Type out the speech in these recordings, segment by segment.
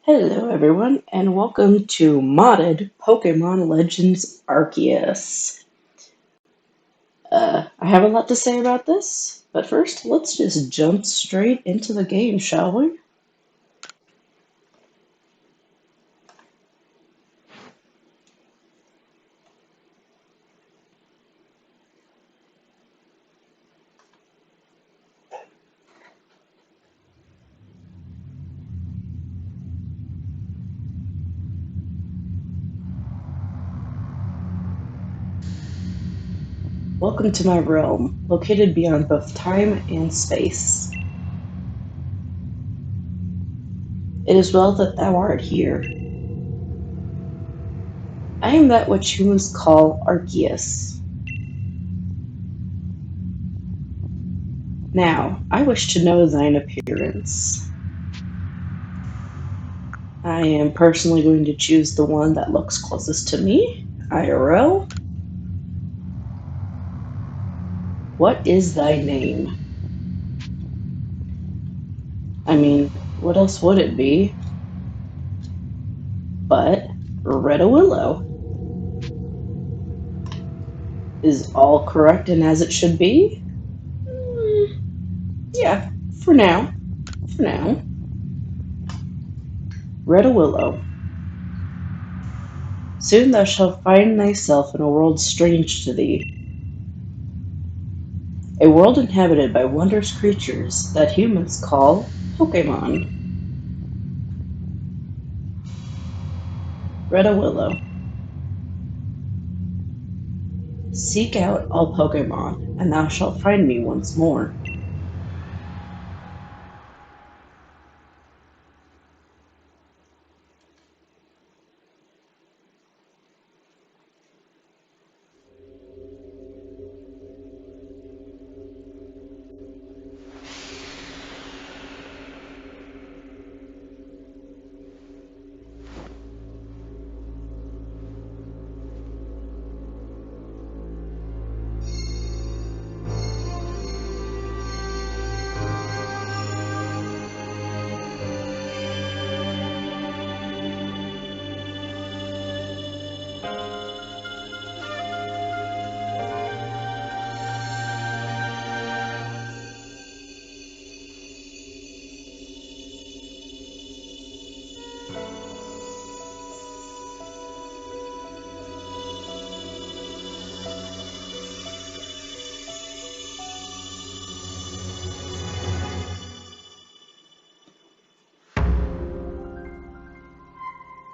Hello, everyone, and welcome to modded Pokemon Legends Arceus. I have a lot to say about this, but first, let's just jump straight into the game, shall we? Welcome to my realm, located beyond both time and space. It is well that thou art here. I am that which humans call Arceus. Now, I wish to know thine appearance. I am personally going to choose the one that looks closest to me, IRL. What is thy name? I mean, what else would it be but Willow? Is all correct and as it should be? Yeah, for now. For now. Willow. Soon thou shalt find thyself in a world strange to thee. A world inhabited by wondrous creatures that humans call Pokemon. Willow. Seek out all Pokemon, and thou shalt find me once more.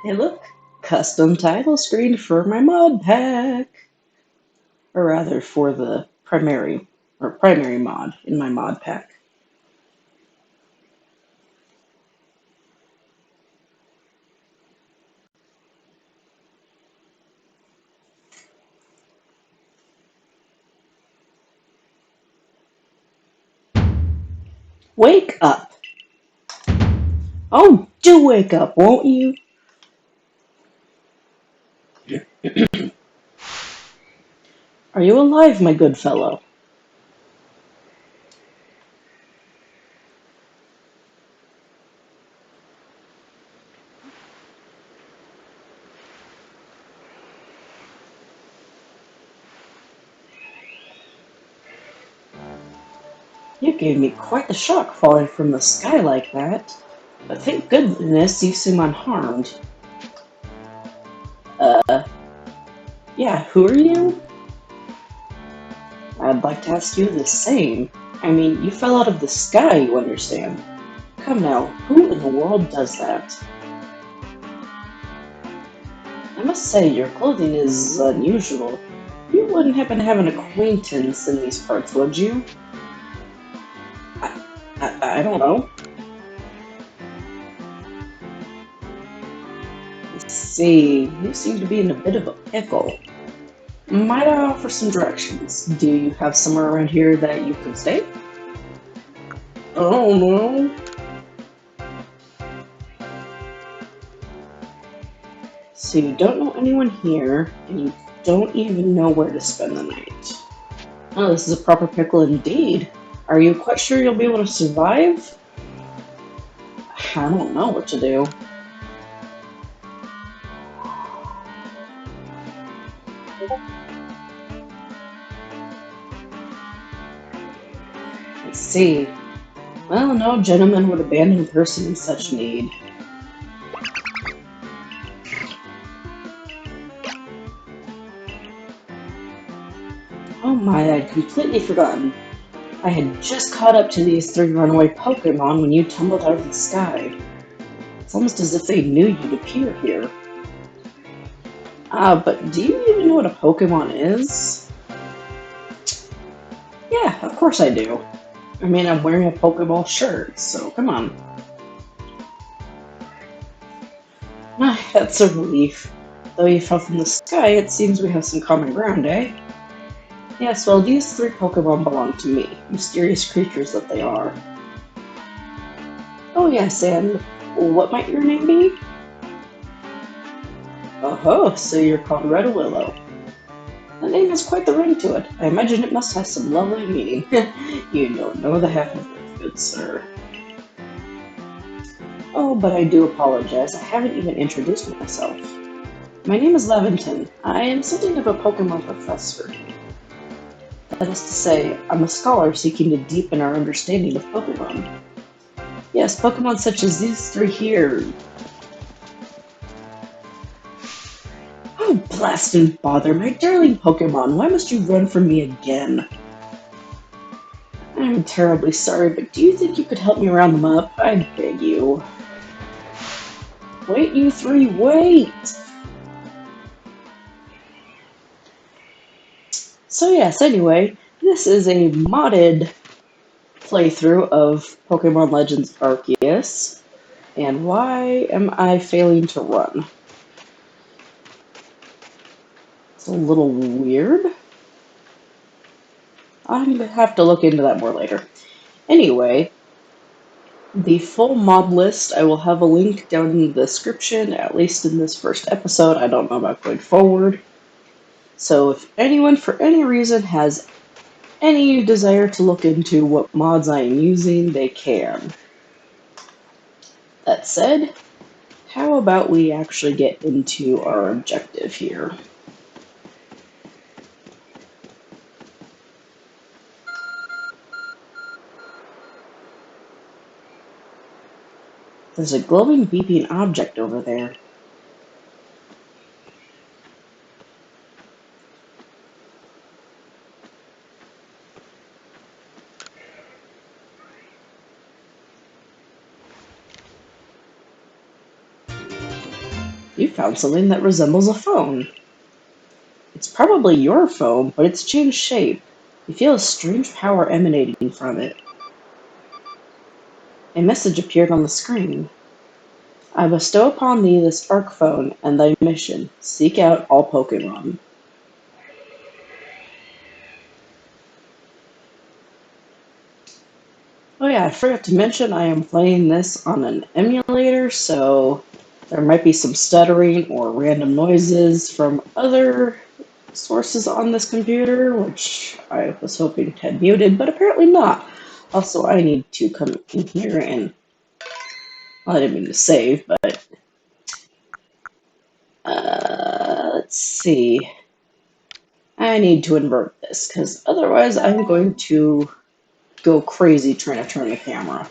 Hey look, custom title screen for my mod pack. Or rather for the primary mod in my mod pack. Wake up! Oh, do wake up, won't you? Are you alive, my good fellow? You gave me quite the shock falling from the sky like that. But thank goodness you seem unharmed. Yeah, who are you? I'd like to ask you the same. I mean, you fell out of the sky, you understand. Come now, who in the world does that? I must say, your clothing is unusual. You wouldn't happen to have an acquaintance in these parts, would you? I don't know. Let's see, you seem to be in a bit of a pickle. Might I offer some directions? Do you have somewhere around here that you can stay? Oh no. So you don't know anyone here, and you don't even know where to spend the night. Oh, this is a proper pickle indeed. Are you quite sure you'll be able to survive? I don't know what to do. see. Well, no gentleman would abandon a person in such need. Oh my, I'd completely forgotten. I had just caught up to these three runaway Pokemon when you tumbled out of the sky. It's almost as if they knew you'd appear here. But do you even know what a Pokemon is? Yeah, of course I do. I mean, I'm wearing a Pokeball shirt, so come on. That's a relief. Though you fell from the sky, it seems we have some common ground, eh? Yes, well, these three Pokemon belong to me, mysterious creatures that they are. Oh yes, and what might your name be? Oh, so you're called Red Willow. The name has quite the ring to it. I imagine it must have some lovely meaning. You don't know the half of it, good sir. Oh, but I do apologize. I haven't even introduced myself. My name is Levinton. I am something of a Pokemon professor. That is to say, I'm a scholar seeking to deepen our understanding of Pokemon. Yes, Pokemon such as these three here. Oh, blast and bother, my darling Pokemon, why must you run from me again? I'm terribly sorry, but do you think you could help me round them up? I beg you. Wait, you three, wait! So yes, anyway, this is a modded playthrough of Pokemon Legends Arceus. And why am I failing to run? It's a little weird. I'm gonna have to look into that more later. Anyway, the full mod list, I will have a link down in the description, at least in this first episode. I don't know about going forward. So if anyone, for any reason, has any desire to look into what mods I am using, they can. That said, how about we actually get into our objective here? There's a glowing beeping object over there. You found something that resembles a phone. It's probably your phone, but it's changed shape. You feel a strange power emanating from it. A message appeared on the screen. I bestow upon thee this Arc Phone and thy mission. Seek out all Pokemon. Oh yeah, I forgot to mention I am playing this on an emulator, so there might be some stuttering or random noises from other sources on this computer, which I was hoping had muted, but apparently not. Also, I need to come in here and, well, I didn't mean to save, but let's see. I need to invert this, because otherwise I'm going to go crazy trying to turn the camera.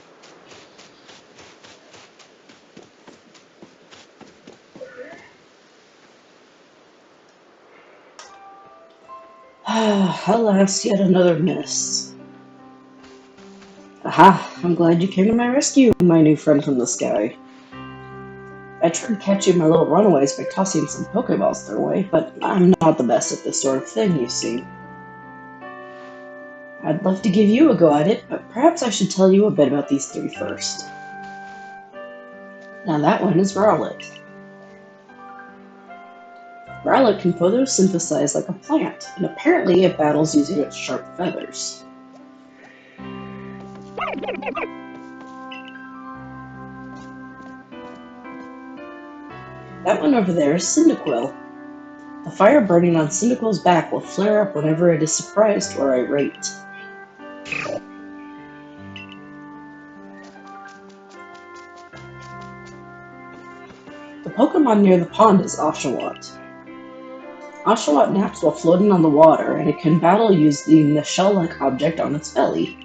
Alas, yet another miss. Aha, I'm glad you came to my rescue, my new friend from the sky. I tried catching my little runaways by tossing some Pokeballs their way, but I'm not the best at this sort of thing, you see. I'd love to give you a go at it, but perhaps I should tell you a bit about these three first. Now that one is Rowlet. Rowlet can photosynthesize like a plant, and apparently it battles using its sharp feathers. That one over there is Cyndaquil. The fire burning on Cyndaquil's back will flare up whenever it is surprised or irate. The Pokemon near the pond is Oshawott. Oshawott naps while floating on the water, and it can battle using the shell-like object on its belly.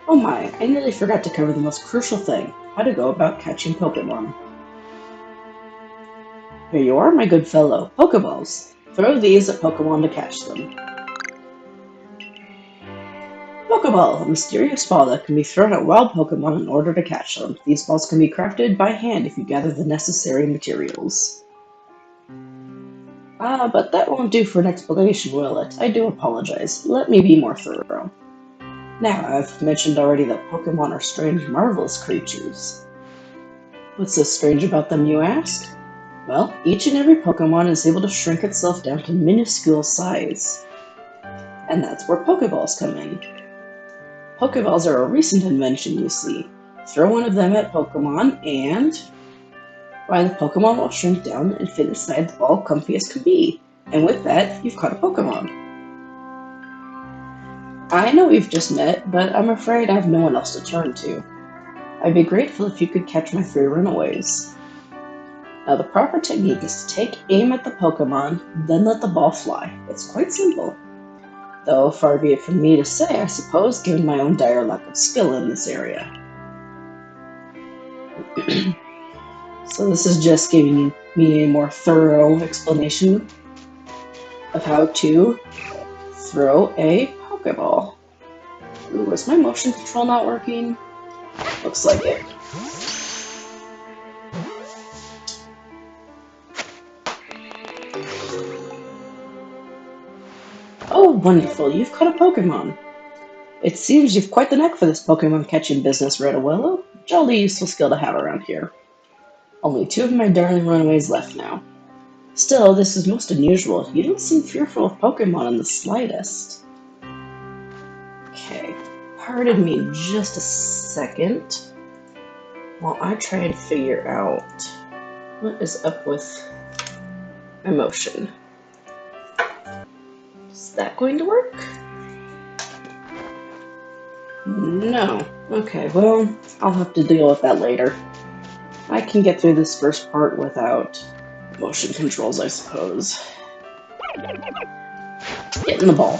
Oh my, I nearly forgot to cover the most crucial thing, how to go about catching Pokemon. Here you are, my good fellow, Pokeballs. Throw these at Pokemon to catch them. Pokeball, a mysterious ball that can be thrown at wild Pokemon in order to catch them. These balls can be crafted by hand if you gather the necessary materials. But that won't do for an explanation, will it? I do apologize. Let me be more thorough. Now, I've mentioned already that Pokemon are strange, marvelous creatures. What's so strange about them, you ask? Well, each and every Pokemon is able to shrink itself down to minuscule size. And that's where Pokeballs come in. Pokeballs are a recent invention, you see. Throw one of them at Pokemon and... why, the Pokemon will shrink down and fit inside the ball comfy as can be. And with that, you've caught a Pokemon. I know we've just met, but I'm afraid I have no one else to turn to. I'd be grateful if you could catch my 3 runaways. Now, the proper technique is to take aim at the Pokemon, then let the ball fly. It's quite simple. Though, far be it from me to say, I suppose, given my own dire lack of skill in this area. So this is just giving me a more thorough explanation of how to throw a Pokeball. Ooh, is my motion control not working? Looks like it. Oh, wonderful, you've caught a Pokemon. It seems you've quite the knack for this Pokemon catching business, Redawillow. Jolly useful skill to have around here. Only 2 of my darling runaways left now. Still, this is most unusual. You don't seem fearful of Pokemon in the slightest. Okay, pardon me just a second while I try and figure out what is up with my motion. Is that going to work? No. Okay, well, I'll have to deal with that later. I can get through this first part without motion controls, I suppose. Get in the ball.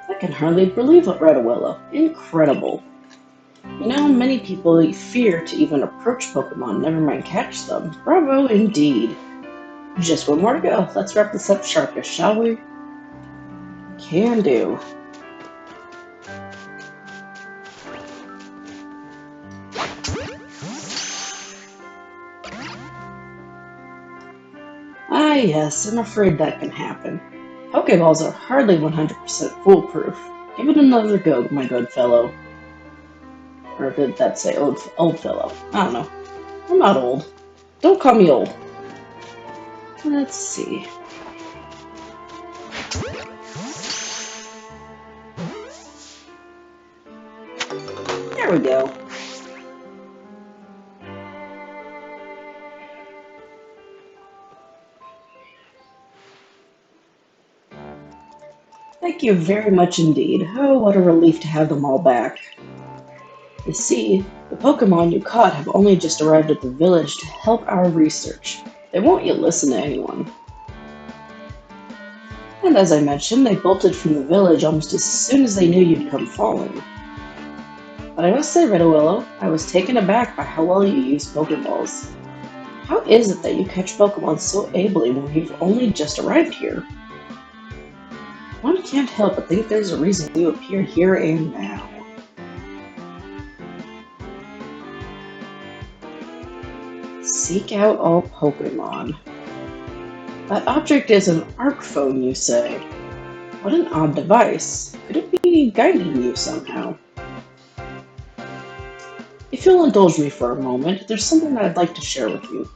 I can hardly believe it, Redawillow. Incredible. You know, many people fear to even approach Pokemon, never mind catch them. Bravo indeed. Just one more to go. Let's wrap this up sharpish, shall we? Can do. Ah yes, I'm afraid that can happen. Pokeballs are hardly 100% foolproof. Give it another go, my good fellow. Or did that say old fellow? I don't know. I'm not old. Don't call me old. Let's see. There we go. Thank you very much indeed. Oh, what a relief to have them all back. You see, the Pokemon you caught have only just arrived at the village to help our research. They won't yet listen to anyone. And as I mentioned, they bolted from the village almost as soon as they knew you'd come falling. But I must say, Redawillow, I was taken aback by how well you use Pokeballs. How is it that you catch Pokemon so ably when you've only just arrived here? One can't help but think there's a reason you appear here and now. Seek out all Pokemon. That object is an arc phone, you say. What an odd device. Could it be guiding you somehow? If you'll indulge me for a moment, there's something that I'd like to share with you.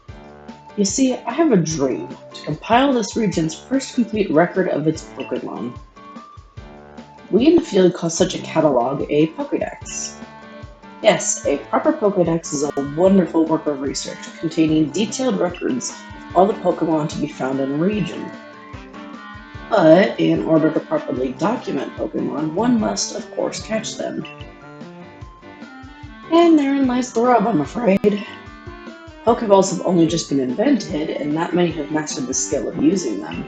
You see, I have a dream to compile this region's first complete record of its Pokemon. We in the field call such a catalog a Pokédex. Yes, a proper Pokédex is a wonderful work of research containing detailed records of all the Pokemon to be found in a region. But in order to properly document Pokemon, one must, of course, catch them. And therein lies the rub, I'm afraid. Pokeballs have only just been invented, and not many have mastered the skill of using them.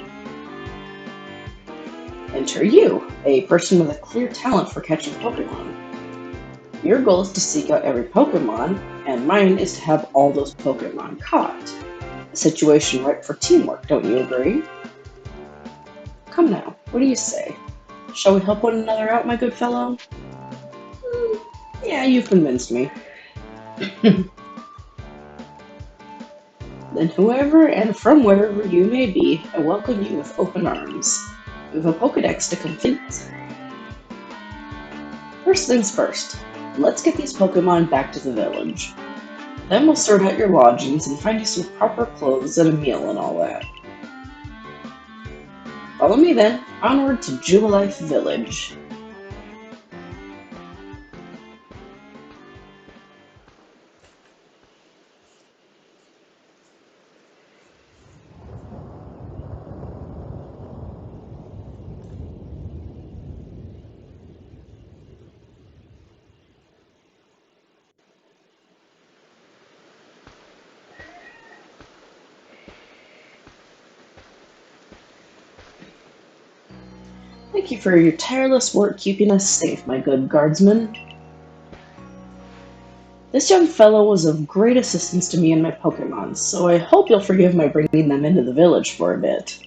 Enter you, a person with a clear talent for catching Pokemon. Your goal is to seek out every Pokemon, and mine is to have all those Pokemon caught. A situation ripe for teamwork, don't you agree? Come now, what do you say? Shall we help one another out, my good fellow? Yeah, you've convinced me. Then whoever and from wherever you may be, I welcome you with open arms. We have a Pokedex to complete. First things first, let's get these Pokemon back to the village. Then we'll sort out your lodgings and find you some proper clothes and a meal and all that. Follow me then, onward to Jubilife Village. Thank you for your tireless work keeping us safe, my good guardsman. This young fellow was of great assistance to me and my Pokemon, so I hope you'll forgive my bringing them into the village for a bit.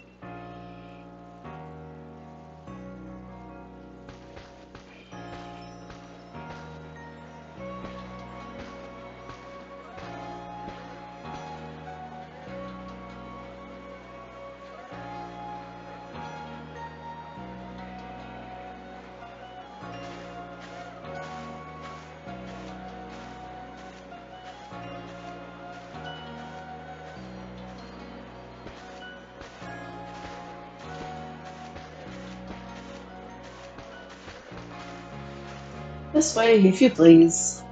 This way, if you please.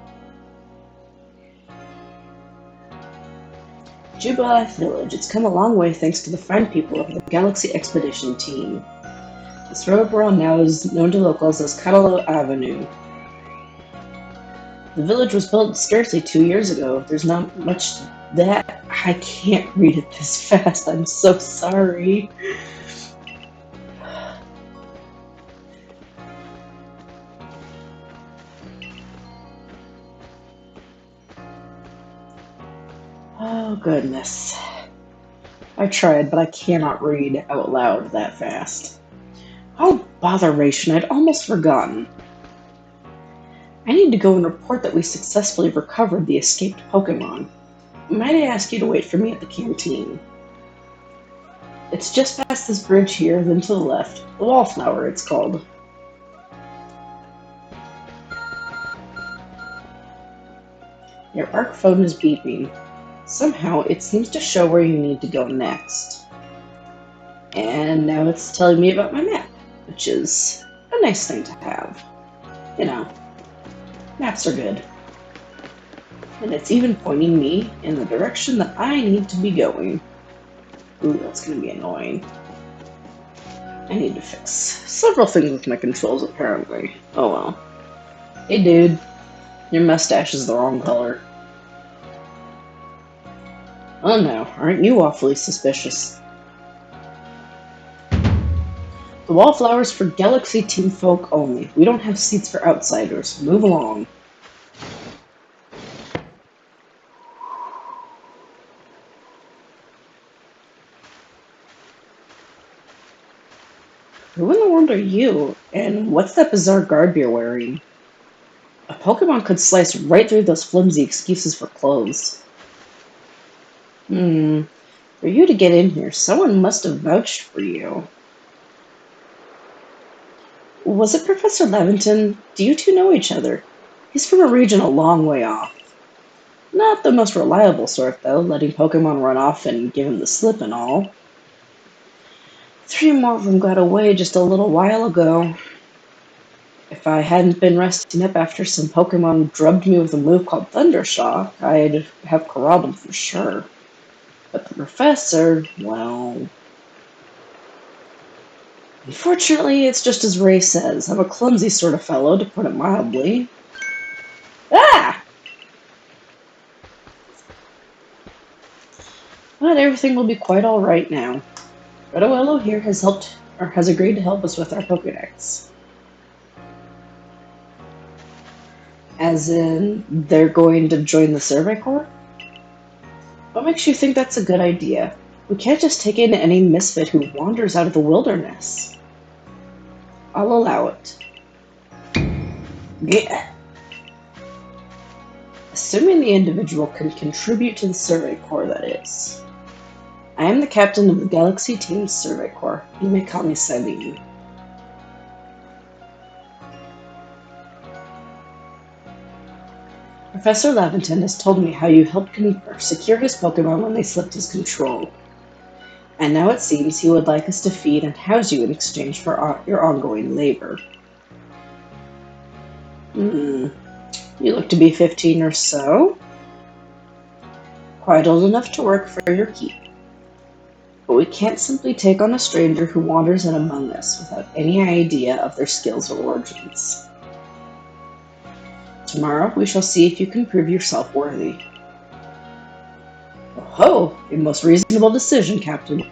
Jubilife Village. It's come a long way thanks to the fine people of the Galaxy Expedition team. This road we're on now is known to locals as Catalo Avenue. The village was built scarcely 2 years ago. There's not much that I can't read it this fast. I'm so sorry. Oh, goodness. I tried, but I cannot read out loud that fast. Oh, botheration, I'd almost forgotten. I need to go and report that we successfully recovered the escaped Pokemon. Might I ask you to wait for me at the canteen? It's just past this bridge here, then to the left. The Wallflower, it's called. Your ARC phone is beeping. Somehow, it seems to show where you need to go next. And now it's telling me about my map, which is a nice thing to have. You know, maps are good. And it's even pointing me in the direction that I need to be going. Ooh, that's gonna be annoying. I need to fix several things with my controls, apparently. Oh well. Hey dude, your mustache is the wrong color. Oh no, aren't you awfully suspicious? The Wallflower's for Galaxy Team folk only. We don't have seats for outsiders. Move along. Who in the world are you? And what's that bizarre garb you're wearing? A Pokemon could slice right through those flimsy excuses for clothes. For you to get in here, someone must have vouched for you. Was it Professor Levinton? Do you two know each other? He's from a region a long way off. Not the most reliable sort, though, letting Pokemon run off and give him the slip and all. 3 more of them got away just a little while ago. If I hadn't been resting up after some Pokemon drubbed me with a move called Thundershock, I'd have corralled them for sure. But the professor, well... Unfortunately, it's just as Ray says. I'm a clumsy sort of fellow, to put it mildly. Ah! But everything will be quite alright now. Redoello here has helped or has agreed to help us with our Pokédex. As in, they're going to join the Survey Corps? What makes you think that's a good idea? We can't just take in any misfit who wanders out of the wilderness. I'll allow it. Yeah. Assuming the individual can contribute to the Survey Corps, that is. I am the captain of the Galaxy Team's Survey Corps. You may call me Celine. Professor Laventon has told me how you helped secure his Pokemon when they slipped his control. And now it seems he would like us to feed and house you in exchange for your ongoing labor. You look to be 15 or so. Quite old enough to work for your keep. But we can't simply take on a stranger who wanders in among us without any idea of their skills or origins. Tomorrow we shall see if you can prove yourself worthy. Oh, a most reasonable decision, Captain.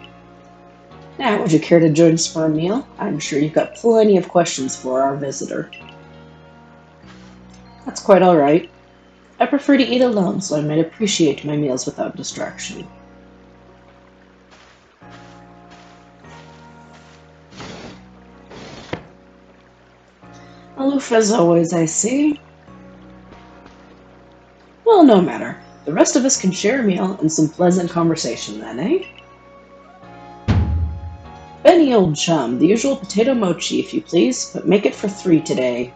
Now, would you care to join us for a meal? I'm sure you've got plenty of questions for our visitor. That's quite all right. I prefer to eat alone, so I might appreciate my meals without distraction. Aloof as always, I see. Well, no matter. The rest of us can share a meal and some pleasant conversation then, eh? Benny, old chum, the usual potato mochi, if you please, but make it for 3 today.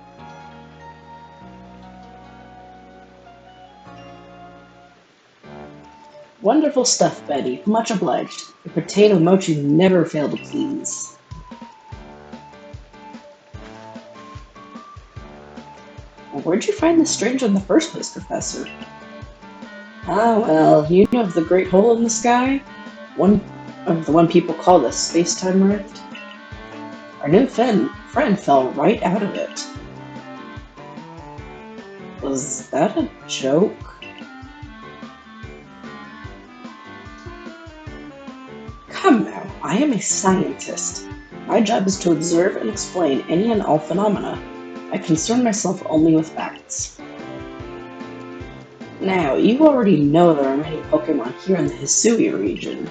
Wonderful stuff, Betty. Much obliged. The potato mochi never failed to please. Well, where'd you find this stranger in the first place, Professor? Ah, well, you know of the Great Hole in the Sky? The one people call the space-time rift? Our new friend fell right out of it. Was that a joke? Come now, I am a scientist. My job is to observe and explain any and all phenomena. I concern myself only with facts. Now, you already know there are many Pokemon here in the Hisui region.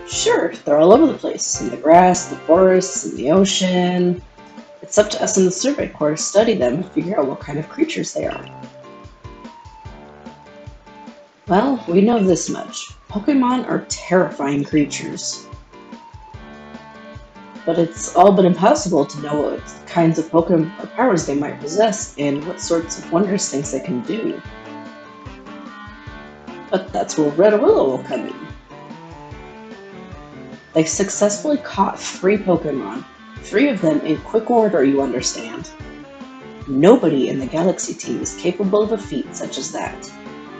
Sure, they're all over the place, in the grass, the forests, and the ocean. It's up to us in the Survey Corps to study them and figure out what kind of creatures they are. Well, we know this much. Pokemon are terrifying creatures. But it's all but impossible to know what kinds of Pokemon powers they might possess and what sorts of wondrous things they can do. But that's where Red Willow will come in. They successfully caught 3 Pokemon, 3 of them in quick order, you understand. Nobody in the Galaxy Team is capable of a feat such as that.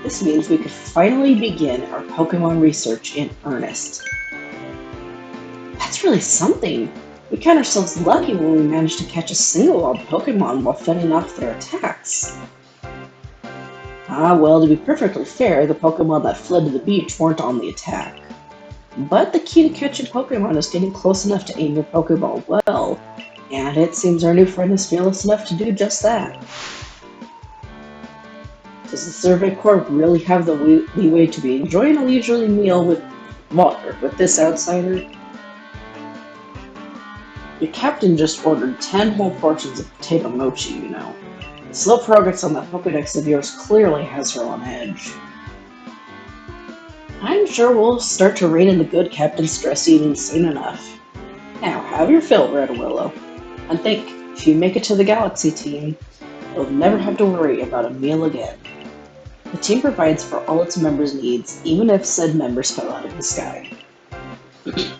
This means we could finally begin our Pokemon research in earnest. That's really something. We count ourselves lucky when we managed to catch a single wild Pokemon while fending off their attacks. Ah, well, to be perfectly fair, the Pokemon that fled to the beach weren't on the attack. But the key to catching Pokemon is getting close enough to aim your Pokeball well, and it seems our new friend is fearless enough to do just that. Does the Survey Corps really have the leeway to be enjoying a leisurely meal with this outsider? Your captain just ordered 10 whole portions of potato mochi, you know. The slow progress on that Pokédex of yours clearly has her on edge. I'm sure we'll start to rein in the good captain's stress eating soon enough. Now, have your fill, Red Willow. And think, if you make it to the Galaxy Team, you'll never have to worry about a meal again. The team provides for all its members' needs, even if said members fell out of the sky. Good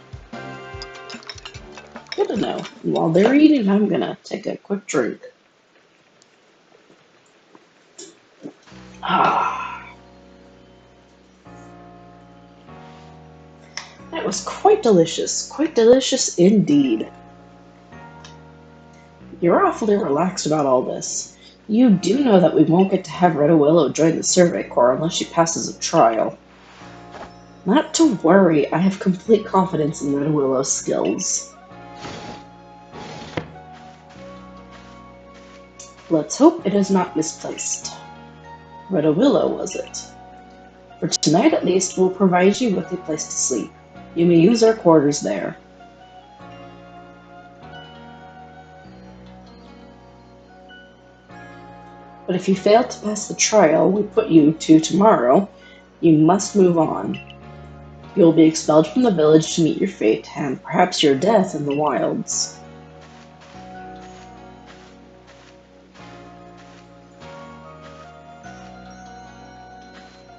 to know. While they're eating, I'm gonna take a quick drink. That was quite delicious indeed. You're awfully relaxed about all this. You do know that we won't get to have Red Willow join the Survey Corps unless she passes a trial. Not to worry, I have complete confidence in Red Willow's skills. Let's hope it is not misplaced. What a willow was it? For tonight at least, we'll provide you with a place to sleep. You may use our quarters there. But if you fail to pass the trial we put you to tomorrow, you must move on. You will be expelled from the village to meet your fate, and perhaps your death in the wilds.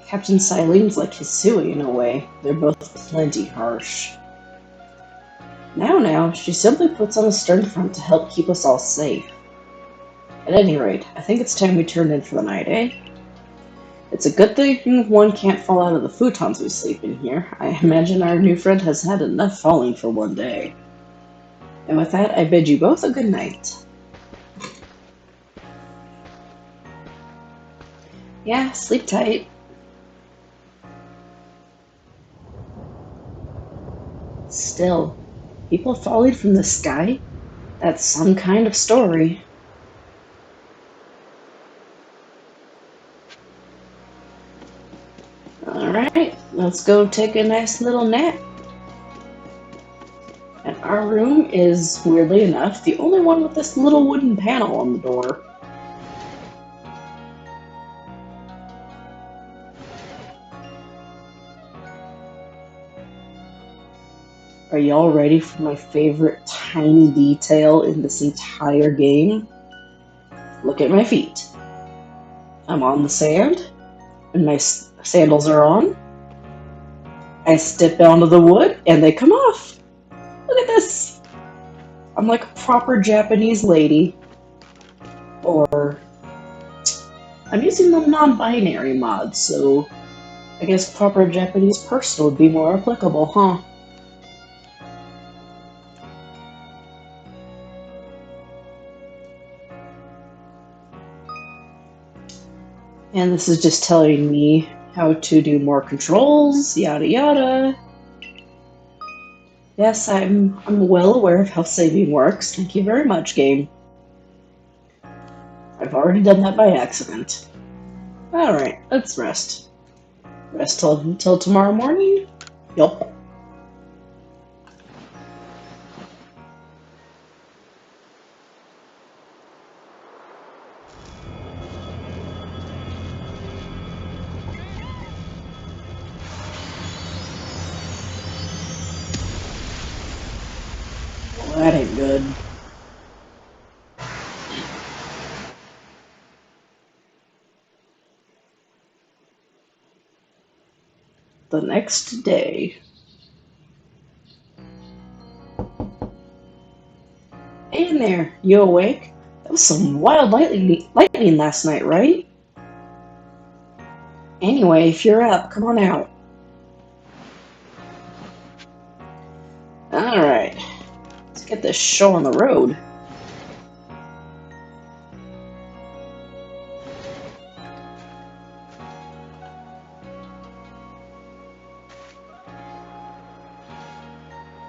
Captain Silene's like Hisui in a way. They're both plenty harsh. Now, she simply puts on a stern front to help keep us all safe. At any rate, I think it's time we turned in for the night, eh? It's a good thing one can't fall out of the futons we sleep in here. I imagine our new friend has had enough falling for one day. And with that, I bid you both a good night. Yeah, sleep tight. Still, people falling from the sky? That's some kind of story. Alright, let's go take a nice little nap. And our room is, weirdly enough, the only one with this little wooden panel on the door. Are y'all ready for my favorite tiny detail in this entire game? Look at my feet. I'm on the sand, and my sandals are on. I step onto the wood, and they come off. Look at this. I'm like a proper Japanese lady. Or, I'm using the non-binary mod, so I guess proper Japanese person would be more applicable, huh? And this is just telling me how to do more controls, yada yada. Yes, I'm well aware of how saving works. Thank you very much, game. I've already done that by accident. Alright, let's rest. Rest until tomorrow morning? Yup. Well, that ain't good. The next day. Hey in there, you awake? That was some wild lightning last night, right? Anyway, if you're up, come on out. Alright, let's get this show on the road.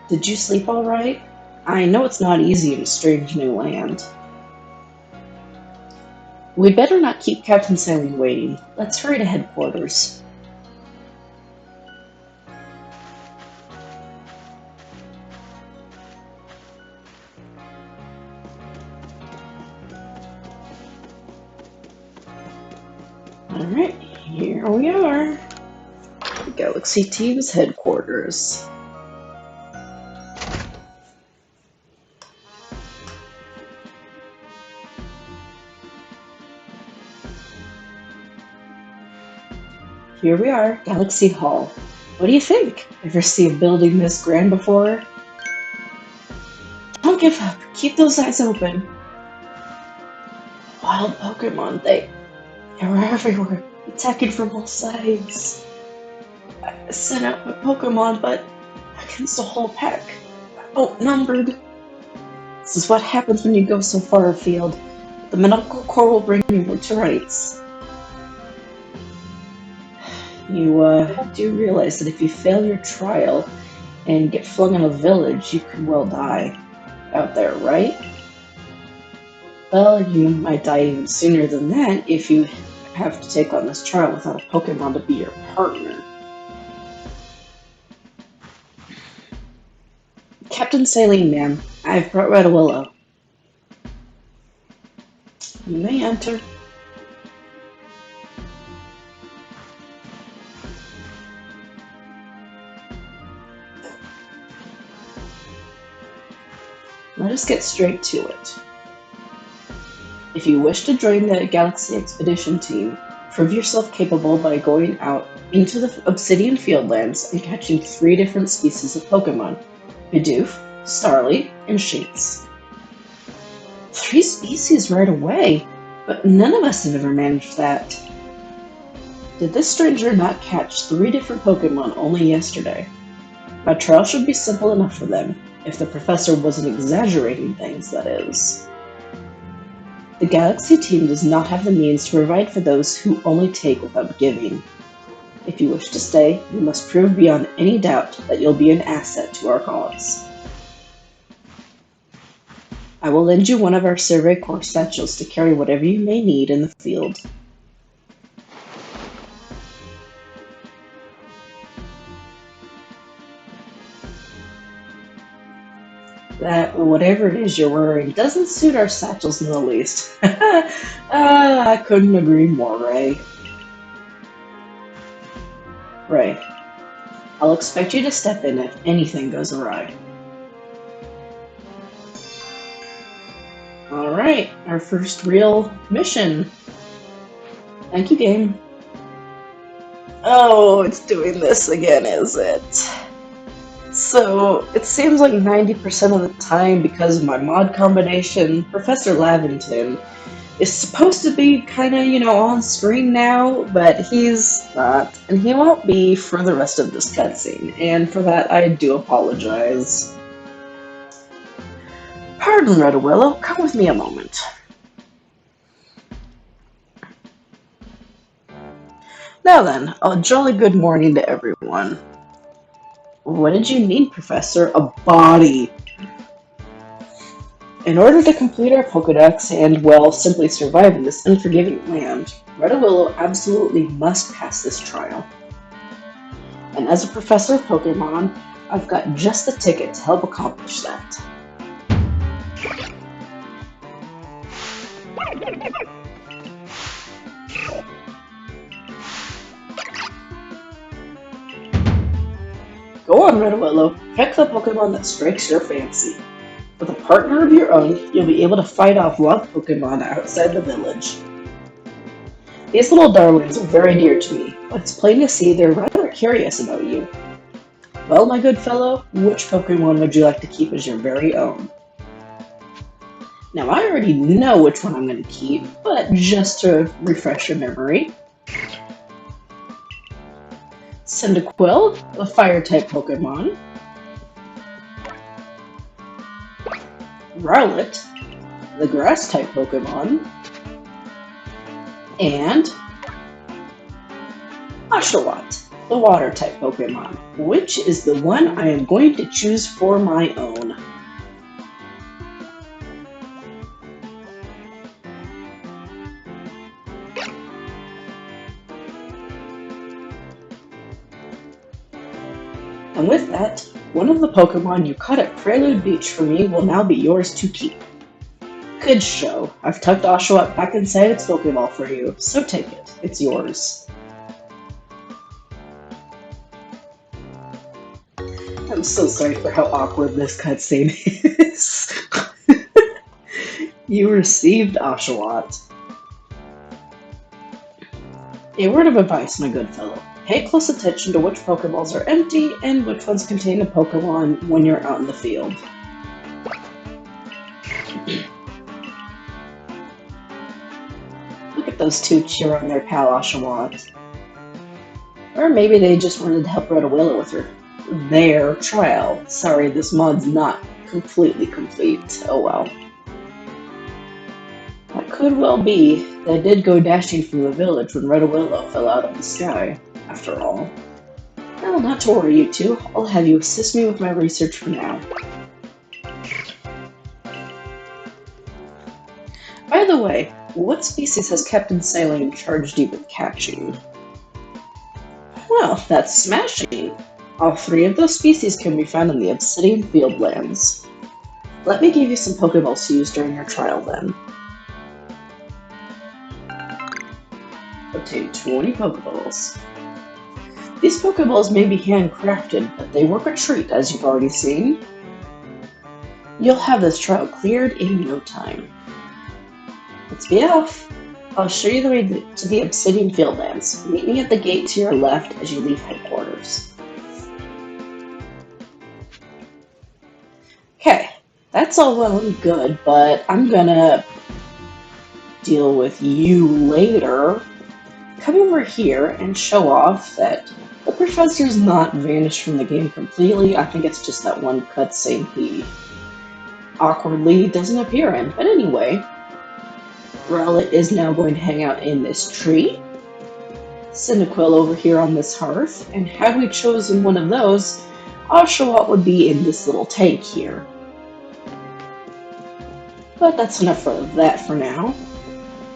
Did you sleep all right? I know it's not easy in a strange new land. We'd better not keep Captain Silene waiting. Let's hurry to headquarters. Alright, here we are. Galaxy Team's headquarters. Here we are, Galaxy Hall. What do you think? Ever see a building this grand before? Don't give up. Keep those eyes open. Wild Pokemon, they were everywhere, attacking from all sides. I sent out my Pokemon, but against a whole pack, outnumbered. This is what happens when you go so far afield. The medical corps will bring you to rights. You do realize that if you fail your trial and get flung in a village, you could well die out there, right? Well, you might die even sooner than that if you have to take on this trial without a Pokemon to be your partner. Captain Saline, ma'am. I've brought Red Willow. You may enter. Let us get straight to it. If you wish to join the Galaxy Expedition team, prove yourself capable by going out into the Obsidian Fieldlands and catching 3 different species of Pokemon: Bidoof, Starly, and Shinx. 3 species right away? But none of us have ever managed that. Did this stranger not catch 3 different Pokemon only yesterday? My trial should be simple enough for them, if the professor wasn't exaggerating things, that is. The Galaxy team does not have the means to provide for those who only take without giving. If you wish to stay, you must prove beyond any doubt that you'll be an asset to our cause. I will lend you one of our Survey Corps satchels to carry whatever you may need in the field. That whatever it is you're wearing doesn't suit our satchels in the least. I couldn't agree more, Ray. Ray, I'll expect you to step in if anything goes awry. Alright, our first real mission. Thank you, game. Oh, it's doing this again, is it? So, it seems like 90% of the time, because of my mod combination, Professor Lavington is supposed to be kinda, on screen now, but he's not, and he won't be for the rest of this cutscene, and for that I do apologize. Pardon, Red Willow, come with me a moment. Now then, a jolly good morning to everyone. What did you need, Professor? A body! In order to complete our Pokedex and, well, simply survive in this unforgiving land, Red Willow absolutely must pass this trial. And as a professor of Pokemon, I've got just the ticket to help accomplish that. Go on, Red Willow, pick the Pokemon that strikes your fancy. With a partner of your own, you'll be able to fight off wild Pokemon outside the village. These little darlings are very dear to me, but it's plain to see they're rather curious about you. Well, my good fellow, which Pokemon would you like to keep as your very own? Now, I already know which one I'm going to keep, but just to refresh your memory. Cyndaquil, a Fire-type Pokemon. Rowlet, the Grass-type Pokemon. And Oshawott, the Water-type Pokemon. Which is the one I am going to choose for my own? And with that, one of the Pokemon you caught at Prelude Beach for me will now be yours to keep. Good show. I've tucked Oshawott back inside its Pokeball for you, so take it. It's yours. I'm so sorry for how awkward this cutscene is. You received Oshawott. A word of advice, my good fellow. Pay close attention to which Pokeballs are empty and which ones contain a Pokemon when you're out in the field. Look at those two cheer on their pal Oshawott. Or maybe they just wanted to help Red Willow with their trial. Sorry, this mod's not completely complete. Oh well. That could well be. They did go dashing from the village when Red Willow fell out of the sky, after all. Well, not to worry, you two. I'll have you assist me with my research for now. By the way, what species has Captain Saline charged you with catching? Well, that's smashing! All three of those species can be found in the Obsidian Fieldlands. Let me give you some Pokeballs to use during your trial then. Obtain 20 Pokeballs. These Pokeballs may be handcrafted, but they work a treat, as you've already seen. You'll have this trial cleared in no time. Let's be off. I'll show you the way to the Obsidian Fieldlands. Meet me at the gate to your left as you leave headquarters. Okay, that's all well and good, but I'm gonna deal with you later. Come over here and show off that the professor's not vanished from the game completely. I think it's just that one cutscene he awkwardly doesn't appear in. But anyway, Rowlet is now going to hang out in this tree. Cyndaquil over here on this hearth. And had we chosen one of those, Oshawott would be in this little tank here. But that's enough of that for now.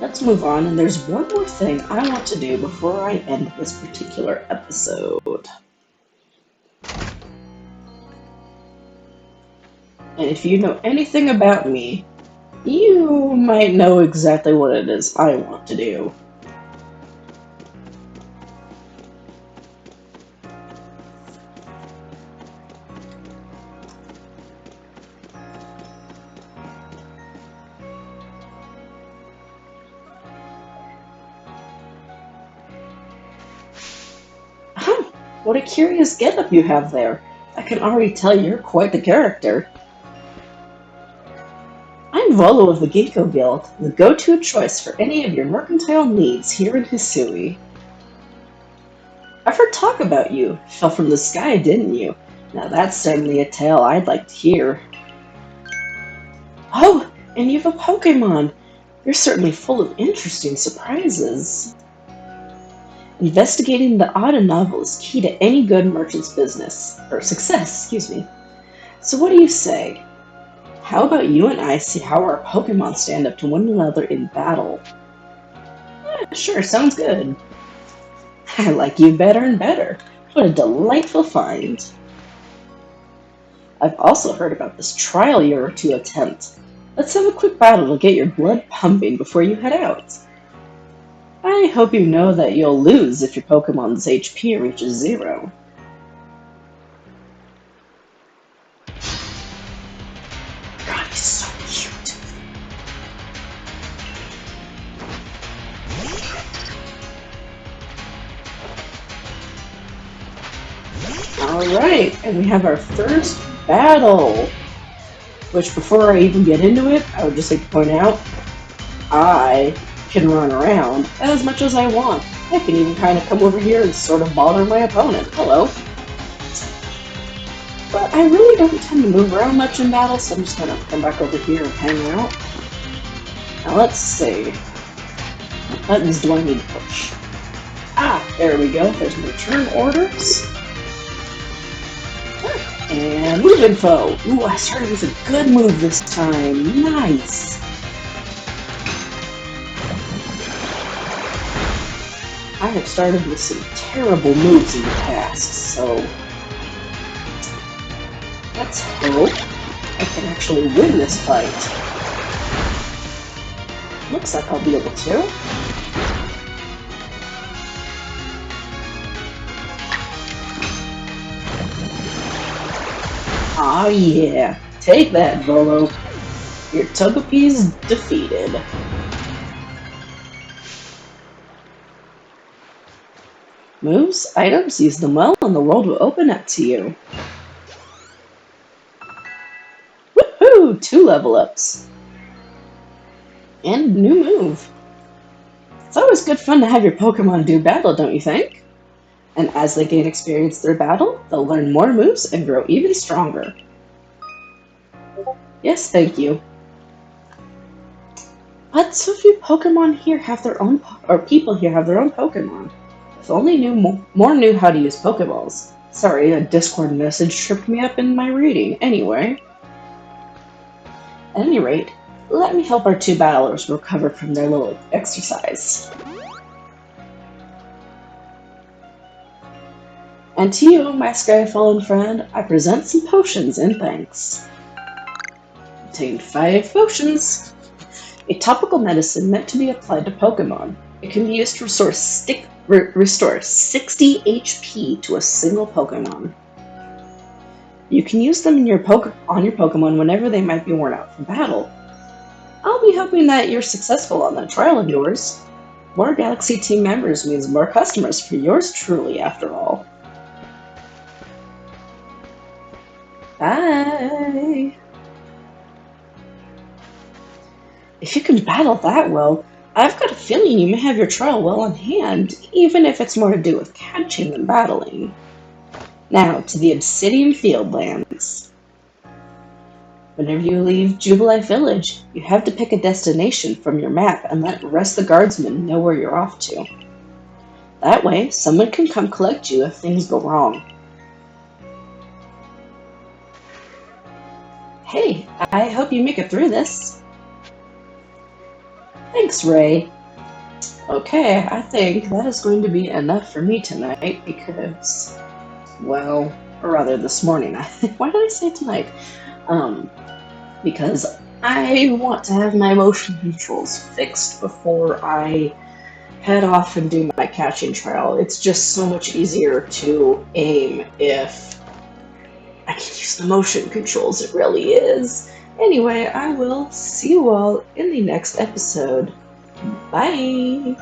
Let's move on, and there's one more thing I want to do before I end this particular episode. And if you know anything about me, you might know exactly what it is I want to do. What a curious getup you have there. I can already tell you're quite the character. I'm Volo of the Ginkgo Guild, the go-to choice for any of your mercantile needs here in Hisui. I've heard talk about you. Fell from the sky, didn't you? Now that's certainly a tale I'd like to hear. Oh, and you have a Pokemon. You're certainly full of interesting surprises. Investigating the Outta novel is key to any good merchant's business, or success, excuse me. So what do you say? How about you and I see how our Pokemon stand up to one another in battle? Sure, sounds good. I like you better and better. What a delightful find. I've also heard about this trial you're to attempt. Let's have a quick battle to get your blood pumping before you head out. I hope you know that you'll lose if your Pokemon's HP reaches 0. God, he's so cute. Alright, and we have our first battle. Which, before I even get into it, I would just like to point out, I can run around as much as I want. I can even kind of come over here and sort of bother my opponent. Hello. But I really don't tend to move around much in battle, so I'm just gonna come back over here and hang out. Now let's see. What buttons do I need to push? Ah, there we go. There's my turn orders. And move info. Ooh, I started with a good move this time. Nice. I have started with some terrible moves in the past, so let's hope I can actually win this fight. Looks like I'll be able to. Ah yeah, take that, Volo. Your Togepi's defeated. Moves, items, use them well, and the world will open up to you. Woohoo! 2 level ups. And new move. It's always good fun to have your Pokemon do battle, don't you think? And as they gain experience through battle, they'll learn more moves and grow even stronger. Yes, thank you. But so few Pokemon here have their own, or people here have their own Pokemon. If only more knew how to use Pokeballs. Sorry, a Discord message tripped me up in my reading. Anyway. At any rate, Let me help our two battlers recover from their little exercise. And to you, my sky-fallen friend, I present some potions in thanks. Obtained 5 potions. A topical medicine meant to be applied to Pokemon. It can be used to restore 60 HP to a single Pokemon. You can use them on your Pokemon whenever they might be worn out from battle. I'll be hoping that you're successful on that trial of yours. More Galaxy team members means more customers for yours truly, after all. Bye! If you can battle that well, I've got a feeling you may have your trial well in hand, even if it's more to do with catching than battling. Now, to the Obsidian Fieldlands. Whenever you leave Jubilee Village, you have to pick a destination from your map and let the rest of the guardsmen know where you're off to. That way, someone can come collect you if things go wrong. Hey, I hope you make it through this. Thanks, Ray. Okay, I think that is going to be enough for me tonight because, well, or rather this morning. Why did I say tonight? Because I want to have my motion controls fixed before I head off and do my catching trial. It's just so much easier to aim if I can use the motion controls, it really is. Anyway, I will see you all in the next episode. Bye!